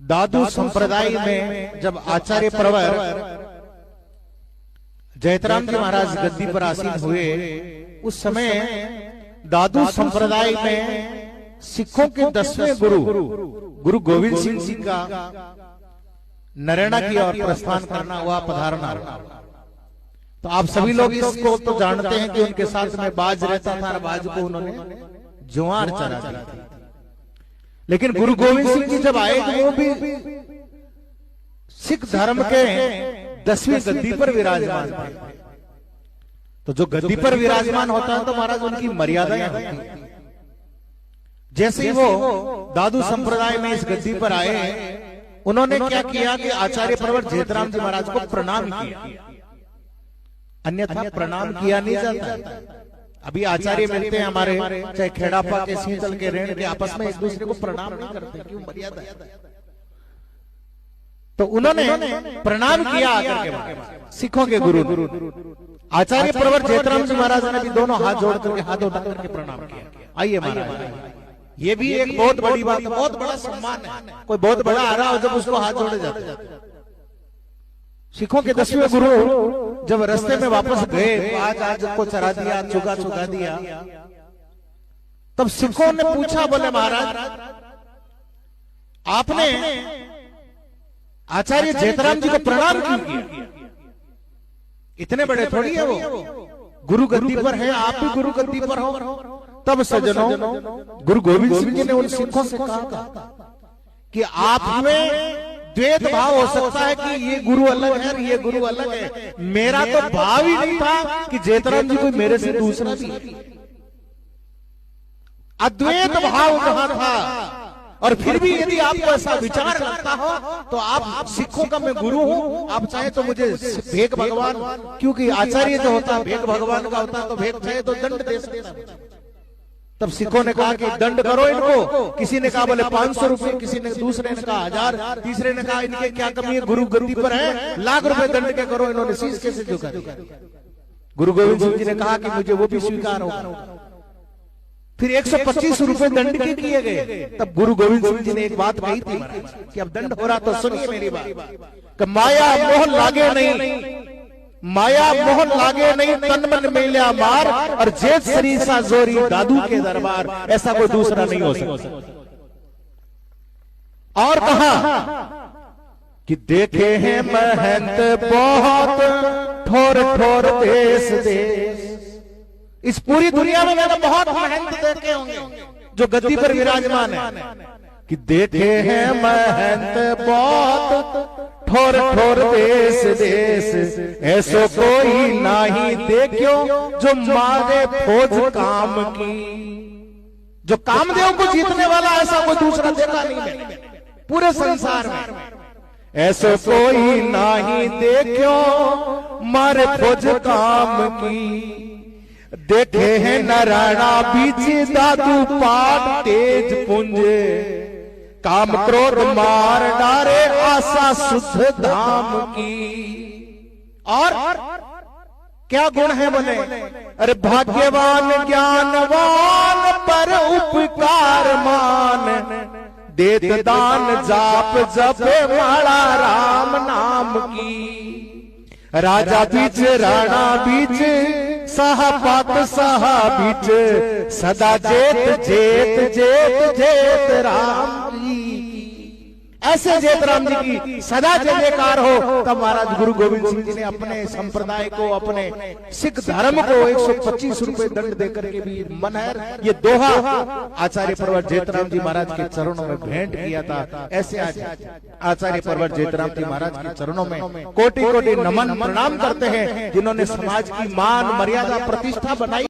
दादू संप्रदाय में जब आचार्य प्रवर जयतराम जी महाराज गद्दी पर आसीन हुए, उस समय दादू संप्रदाय में सिखों के 10वें गुरु गोविंद सिंह जी का नरेना की ओर प्रस्थान करना हुआ, पधारना। तो आप सभी लोग इसको तो जानते हैं कि उनके साथ में बाज रहता था, बाज को उन्होंने जुआर चरा दी थी। लेकिन गुरु गोविंद सिंह जी जब आए तो वो भी सिख धर्म के 10वीं गद्दी पर विराजमान थे। तो जो गद्दी पर विराजमान होता है तो महाराज उनकी मर्यादाएं होती हैं। जैसे ही वो दादू संप्रदाय में इस गद्दी पर आए, उन्होंने क्या किया कि आचार्य प्रवर जयतराम जी महाराज को प्रणाम किया, अन्यथा प्रणाम किया नहीं जाता। अभी आचार्य मिलते हैं हमारे, चाहे खेड़ापा के, सींचल के, रेण के, आपस में एक दूसरे को प्रणाम नहीं करते, क्यों? मर्यादा है। तो उन्होंने प्रणाम किया आकर के सिखों के गुरु आचार्य प्रवर जयतराम जी महाराज ने भी दोनों हाथ जोड़ करके, हाथ उठा करके प्रणाम किया। आइए महाराज, ये भी एक बहुत बड़ी बात है, बहुत बड़ा सम्मान है। कोई बहुत बड़ा आ रहा हो जब उसको हाथ जोड़े जाते हैं। सिखों के 10वें गुरु जब रास्ते में वापस गए, आज को चरा दिया, चुगा दिया, तब सिखों ने पूछा, बोले महाराज आपने आचार्य जयतराम जी को प्रणाम क्यों किया? इतने बड़े थोड़ी है वो, गुरु गद्दी पर है, आप भी गुरु गद्दी पर हो। तब सज्जनों, गुरु गोविंद सिंह जी ने उन सिखों से कहा कि आप में द्वैत भाव हो सकता है कि ये गुरु अलग है, ये गुरु अलग है। मेरा तो भाव ही नहीं था कि जयतराम जी कोई मेरे से दूसरा भी। अद्वैत भाव कहां था? और फिर भी यदि आपको ऐसा विचार लगता हो तो आप सिखों का मैं गुरु हूं, आप चाहे तो मुझे भेग भगवान, क्योंकि आचार्य जो होता है भेग भगवान का होता है, तो भेग चाहे तो दंड दे सकता है। तब सिखों ने कहा कि दंड करो इनको। किसी ने कहा बोले 500 रुपए, किसी ने, दूसरे ने कहा 1000, तीसरे ने कहा इनके क्या कमी है, गुरु गद्दी पर है, लाख रुपए दंड के करो। इन्होंने शीश कैसे झुका दिया। गुरु गोविंद सिंह जी ने कहा कि मुझे वो भी स्वीकार होगा। फिर 125 रुपए दंड के किए गए। तब गुरु गोविंद सिंह जी ने एक बात कही थी कि अब दंड हो रहा तो सुनिए मेरी बात, कि माया मोह लागे नहीं, माया मोहन लागे नहीं, तन मन मेल्या मार, और जेठ सरीसा जोरी दादू के दरबार, ऐसा कोई दूसरा नहीं हो सकता। और कहा कि देखे हैं महंत बहुत, ठोर ठोर देश देश। इस पूरी दुनिया में मैंने बहुत महंत देखे होंगे जो गद्दी पर विराजमान है, कि देखे हैं महंत बहुत, ठोर ठोर देश देश, ऐसो कोई नाही देखो जो मारे फौज काम की। जो कामदेव को जीतने वाला ऐसा कोई दूसरा देखा नहीं है पूरे संसार में। ऐसो कोई नाही देखो मारे फौज काम की। देखे हैं नराणा बीच दादू पाट तेज पुंज, काम क्रोध मार डारे आशा शुद्ध धाम की। और क्या गुण है बोले? अरे भाग्यवान ज्ञानवान पर उपकार मान, देत दान जाप जपे माला राम नाम की। राजा बीच राणा बीच, सहापात सहा बीच, सदा जेत जेत जेत जेत राम की। ऐसे जयतराम जी की सदा जयकार हो। तब महाराज गुरु गोविंद सिंह जी ने अपने संप्रदाय को, अपने सिख धर्म को 125 रुपए दंड देकर के भी मनहर ये दोहा आचार्य प्रवर जयतराम जी महाराज के चरणों में भेंट किया था। ऐसे आज आचार्य प्रवर जयतराम जी महाराज के चरणों में कोटि कोटि नमन प्रणाम करते हैं, जिन्होंने समाज की मान मर्यादा प्रतिष्ठा बनाई।